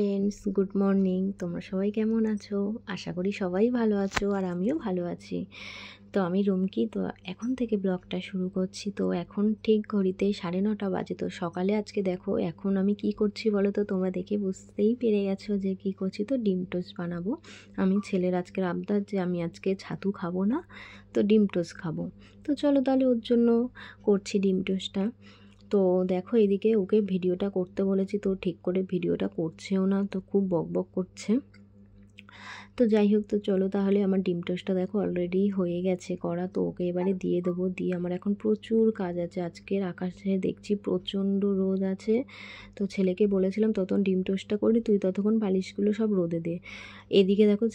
Friends, good morning. তোমরা সবাই কেমন আছো? আশা করি সবাই ভালো আছো, আর আমিও ভালো আছি। তো আমি রুমকি। তো এখন থেকে ব্লগটা শুরু করছি। তো এখন ঠিক ঘড়িতে 9:30 বাজে। তো সকালে আজকে দেখো এখন আমি কি করছি বলো তো, তোমরা দেখে বুঝতেই পেরে গেছো যে কি করছি। তো ডিম টোস্ট বানাবো। আমি ছেলের আজকের আবদার যে আমি আজকে ছাতু খাবো না, তো ডিম টোস্ট খাবো। তো চলো তাহলে ওর জন্য করছি ডিম টোস্টটা। তো দেখো এদিকে ওকে ভিডিওটা করতে বলেছি, তো ঠিক করে ভিডিওটা করছেও না, তো খুব বকবক করছে। তো যাই হোক, তো চলো তাহলে আমার ডিম টোস্টটা দেখো অলরেডি হয়ে গেছে করা। তো ওকে এবারে দিয়ে দেবো। দিয়ে আমার এখন প্রচুর কাজ আছে। আজকের আকাশে দেখছি প্রচণ্ড রোদ আছে। তো ছেলেকে বলেছিলাম ততক্ষণ ডিম টোস্টটা করি, তুই ততক্ষণ বালিশগুলো সব রোদে দে। এদিকে দেখো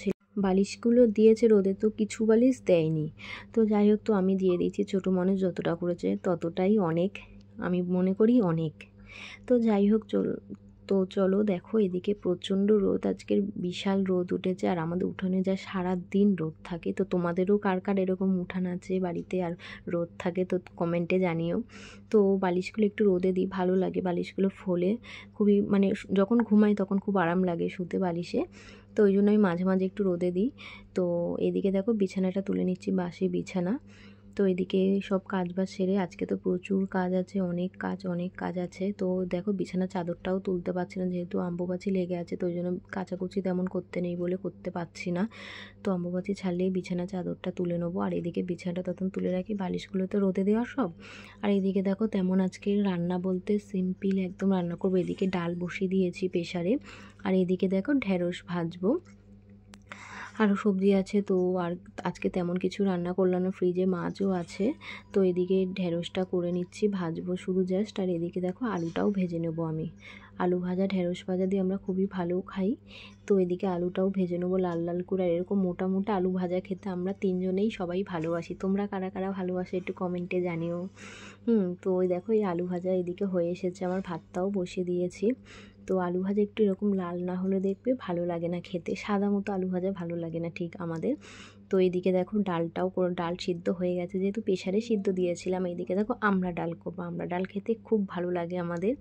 বালিশগুলো দিয়েছে রোদে, তো কিছু বালিশ দেয়নি। তো যাই হোক, তো আমি দিয়ে দিয়েছি। ছোটো মানুষ যতটা করেছে ততটাই অনেক, আমি মনে করি অনেক। তো যাই হোক চলো দেখো এদিকে প্রচণ্ড রোদ, আজকের বিশাল রোদ উঠেছে। আর আমাদের উঠোনে যা সারা দিন রোদ থাকে। তো তোমাদেরও কার কার এরকম উঠান আছে বাড়িতে আর রোদ থাকে, তো কমেন্টে জানিও। তো বালিশগুলো একটু রোদে দিই, ভালো লাগে বালিশগুলো ফোলে খুবই, মানে যখন ঘুমাই তখন খুব আরাম লাগে শুতে বালিশে। তো ওই জন্য আমি মাঝে মাঝে একটু রোদে দিই। তো এদিকে দেখো বিছানাটা তুলে নিচ্ছি, বাসি বিছানা। তো এদিকে সব কাজ বাজ সেরে, আজকে তো প্রচুর কাজ আছে, অনেক কাজ আছে। তো দেখো বিছানার চাদরটাও তুলতে পারছি না, যেহেতু অম্বুবাচী লেগে আছে। তো ওই জন্য কাচাকুচি তেমন করতে নেই বলে করতে পারছি না। তো অম্বুবাচী ছাড়লেই বিছানার চাদরটা তুলে নেবো। আর এদিকে বিছানাটা তখন তুলে রাখি, বালিশগুলো তো রোদে দেওয়া সব। আর এদিকে দেখো তেমন আজকে রান্না বলতে সিম্পল একদম রান্না করবো। এদিকে ডাল বসিয়ে দিয়েছি প্রেশারে। আর এদিকে দেখো ঢেঁড়স ভাজবো, আরও সবজি আছে। তো আর আজকে তেমন কিছু রান্না করলাম না, ফ্রিজে মাছও আছে। তো এদিকে ঢেঁড়সটা করে নিচ্ছি, ভাজবো শুধু জাস্ট। আর এদিকে দেখো আলুটাও ভেজে নেবো আমি। আলু ভাজা ঢেঁড়স ভাজা দিয়ে আমরা খুবই ভালো খাই। তো এদিকে আলুটাও ভেজে নেবো লাল লাল করে। আর এরকম মোটা মোটা আলু ভাজা খেতে আমরা তিনজনেই সবাই ভালোবাসি। তোমরা কারা কারা ভালোবাসো একটু কমেন্টে জানিও। তো ওই দেখো এই আলু ভাজা এদিকে হয়ে এসেছে, আমার ভাতটাও বসিয়ে দিয়েছি। তো আলু ভাজা একটু এরকম লাল না হলে দেখবে ভালো লাগে না খেতে, সাদা মতো আলু ভাজা ভালো লাগে না ঠিক আমাদের। তো এইদিকে দেখো ডাল সিদ্ধ হয়ে গেছে, যেহেতু প্রেশারে সিদ্ধ দিয়েছিলাম। এইদিকে দেখো আমরা ডাল করবো। আমরা ডাল খেতে খুব ভালো লাগে আমাদের,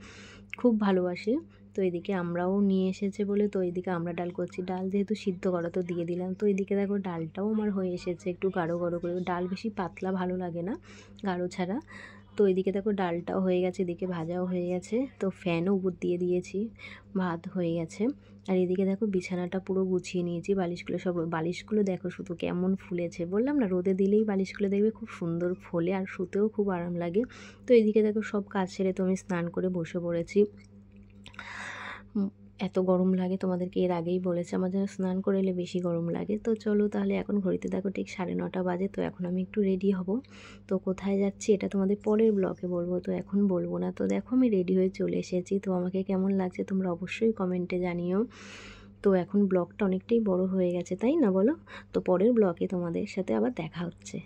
খুব ভালোবাসি। তো এদিকে আমরাও নিয়ে এসেছে বলে, তো এইদিকে আমরা ডাল করছি। ডাল যেহেতু সিদ্ধ করা, তো দিয়ে দিলাম। তো এদিকে দেখো ডালটাও আমার হয়ে এসেছে, একটু গাঢ় গাঢ় করে। ডাল বেশি পাতলা ভালো লাগে না, গাঢ় ছাড়া। তো এদিকে দেখো ডালটাও হয়ে গেছে, এদিকে ভাজাও হয়ে গেছে। তো ফ্যানও উপর দিয়ে দিয়েছি, ভাত হয়ে গেছে। আর এদিকে দেখো বিছানাটা পুরো গুছিয়ে নিয়েছি, বালিশগুলো দেখো শুধু কেমন ফুলেছে। বললাম না রোদে দিলেই বালিশগুলো দেখবে খুব সুন্দর ফোলে, আর শুতেও খুব আরাম লাগে। তো এদিকে দেখো সব কাজ সেরে তো আমি স্নান করে বসে পড়েছি। এত গরম লাগে, তোমাদেরকে এর আগেই বলেছে আমার যেন স্নান করে এলে বেশি গরম লাগে। তো চলো তাহলে এখন ঘড়িতে দেখো ঠিক 9:30 বাজে। তো এখন আমি একটু রেডি হব। তো কোথায় যাচ্ছি এটা তোমাদের পরের ব্লগে বলবো, তো এখন বলবো না। তো দেখো আমি রেডি হয়ে চলে এসেছি। তো আমাকে কেমন লাগছে তোমরা অবশ্যই কমেন্টে জানিও। তো এখন ব্লগটা অনেকটাই বড় হয়ে গেছে, তাই না বলো? তো পরের ব্লগে তোমাদের সাথে আবার দেখা হচ্ছে।